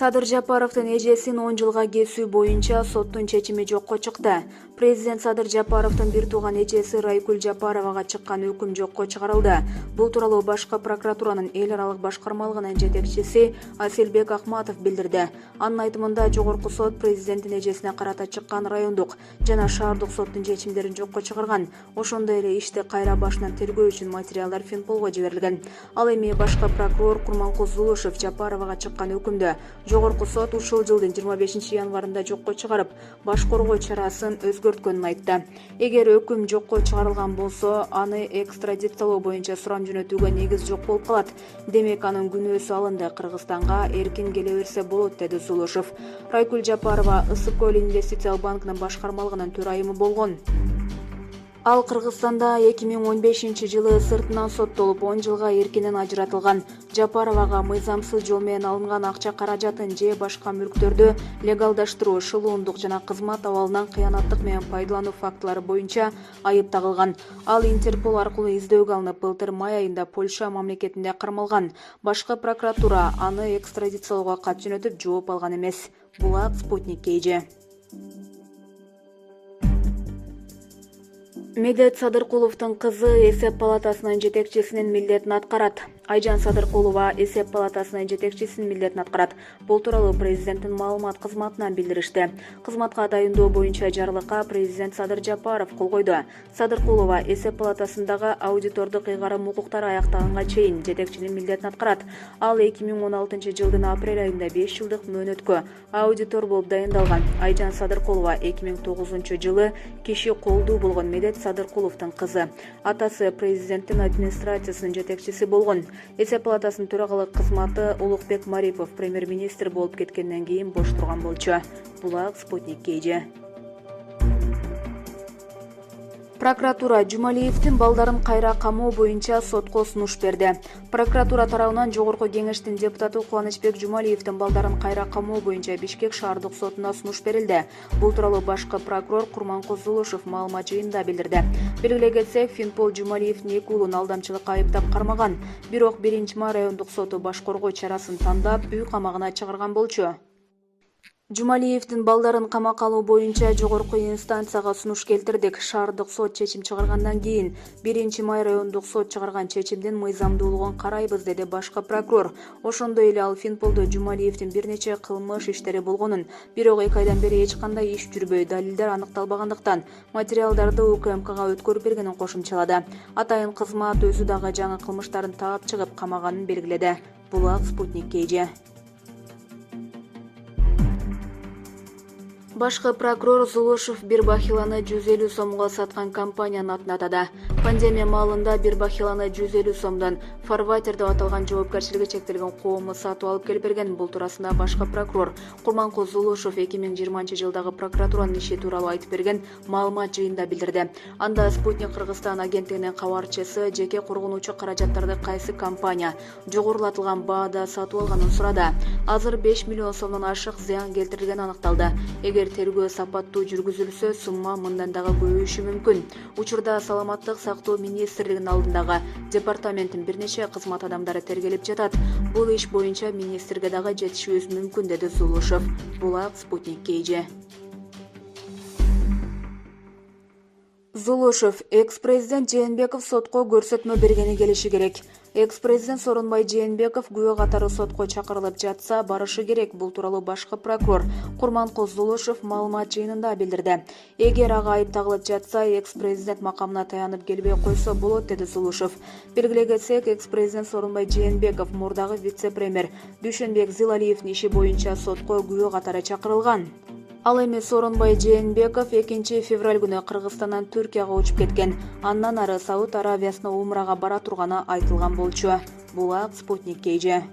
Садыр Жапаровдун эжесин 10 жылга кесүү боюнча соттун чечими жокко чыкты. Президент Садыр Жапаровдун бир тууган эжеси Райкүл Жапаровага чыккан өкүм жокко чыгарылды. Бул тууралуу башкы прокуратуранын эл аралык башкармалыгынын жетекчиси Аселбек Ахматов билдирди. Анын айтымында жогорку сот президенттин эжесине карата чыккан райондук жана шаардык соттун чечимдерин жокко чыгарган. Ошондой эле ишти кайра башынан тергөө үчүн материалдар Финполго жиберилген. Ал эми башкы прокурор Курманкул Зулушев Жапаровага чыккан өкүмдү жогорку сот ушул жылдын 25 январында жокко чыгарып, баш коргоо чарасын өзгөрткөнүн айтты. Эгер өкүм жокко чыгарылган болсо, аны экстрадициялоо боюнча сурам жөнөтүүгө негиз жок болуп калат. Демек, анын күнөөсү алынды, Кыргызстанга эркин келе берсе болот, деди Зулушев. Райкүл Жапарова Ысык көл инвестициялык банкынын башкармалыгынын төрайымы болгон. Ал Кыргызстанда 2015 жылы сыртынан соттолуп 10 жылга эркинен ажыратылган. Жапаровага мыйзамсыз жол менен алынган акча каражатын же башка мүлктөрдү легалдаштыруу, шылуундук жана кызмат абалынан кыянаттык менен пайдалануу фактылары боюнча айып тагылган. Ал Интерпол аркылуу издөөгө алынып, былтыр май айында Польша мамлекетинде кармалган. Башкы прокуратура аны экстрадициялоого кат жөнөтүп жооп алган эмес. Булак Спутник KG. Медет Садыркуловдун кызы эсеп палатасынын жетекчисинин милдетин аткарат. Айжан Садыркулова эсеп палатасынын жетекчисинин милдетин аткарат. Бул тууралуу президенттин маалымат кызматынан билдиришти. Кызматка дайындоо боюнча жарлыкка президент Садыр Жапаров кол койду. Садыркулова эсеп палатасындагы аудитордук ыйгарым укуктары аяктаганга чейин жетекчинин милдетин аткарат. Ал 2016 жылдын апрель айында 5 жылдык мөөнөткө аудитор болуп дайындалган. Айжан Садыркулова 2009 жылы киши колдуу болгон Медет Садыркуловдун кызы. Атасы президенттин администрациясынын жетекчиси болгон. Эсеп палатасынын төрагалык кызматы Улукбек Марипов премьер-министр болуп кеткенден кийин бош турган болчу. Булак Спутник KG. Прокуратура Жумалиевдин балдарын кайра камоо боюнча сотко сунуш берди. Прокуратура тарабынан жогорку кеңештин депутаты Кубанычбек Жумалиевдин балдарын кайра камоо боюнча Бишкек шаардык сотуна сунуш берилди. Бул тууралуу башкы прокурор Курманкул Зулушев маалымат жыйынында билдирди. Белгилей кетсек, Финпол Жумалиевдин 2 уулун алдамчылыкка айыптап кармаган. Бирок 1-май райондук соту баш коргоо чарасын тандап, үй камагына чыгарган болчу. Жумалиевдин балдарын камакка алуу боюнча жогорку инстанцияга сунуш келтирдик. Шаардык сот чечим чыгаргандан кийин 1-май райондук сот чыгарган чечимдин мыйзамдуулугун карайбыз, деди башкы прокурор. Ошондой эле ал Финполдо Жумалиевдин бир нече кылмыш иштери болгонун, бирок 2 айдан бери эч кандай иш жүрбөй, далилдер аныкталбагандыктан материалдарды УКМКга өткөрүп бергенин кошумчалады. Атайын кызмат өзү дагы жаңы кылмыштарын таап чыгып камаганын белгиледи. Булак Спутник KG. Башкы прокурор Зулушев бир бахиланы 150 сомго саткан компаниянын атын атады. Пандемия маалында бир бахиланы 150 сомдон фарватер деп аталган жоопкерчилиги чектелген коому сатып алып келип берген. Бул туурасында башкы прокурор Курманкул Зулушев 2020 жылдагы прокуратуранын иши тууралуу айтып берген маалымат жыйында билдирди. Анда Спутник Кыргызстан агенттигинин кабарчысы жеке коргонуучу каражаттарды кайсы компания жогорулатылган баада сатып алганын сурады. Азыр 5 миллион сомдон ашык зыян келтирилгени аныкталды. Эгер тергөө сапаттуу жүргүзүлсө, сумма мындан дагы көбөйүшү мүмкүн. Учурда Саламаттык сактоо министрлигинин алдындагы департаменттин бир нече кызмат адамдары тергелип жатат. Бул иш боюнча министрге дагы жетишибиз мүмкүн, деди Зулушев. Булак Спутник KG. Зулушев: экс-президент Жээнбеков сотко көрсөтмө бергени келиши керек. Экс-президент Сооронбай Жээнбеков күбө катары сотко чакырылып жатса, барышы керек. Бул тууралуу башкы прокурор Курманкул Зулушев маалымат жыйынында билдирди. Эгер ага айып тагылып жатса, экс-президент макамына таянып келбей койсо болот, деди Зулушев. Белгилей кетсек, экс-президент Сооронбай Жээнбеков мурдагы вице-премьер Дүйшөнбек Зилалиевдин иши боюнча сотко күбө катары чакырылган. Ал эми Сооронбай Жээнбеков 2 февраль күнү Кыргызстандан Түркияга учуп кеткен. Андан ары Сауд Аравиясына умрага бара турганы айтылган болчу. Булак Спутник KG.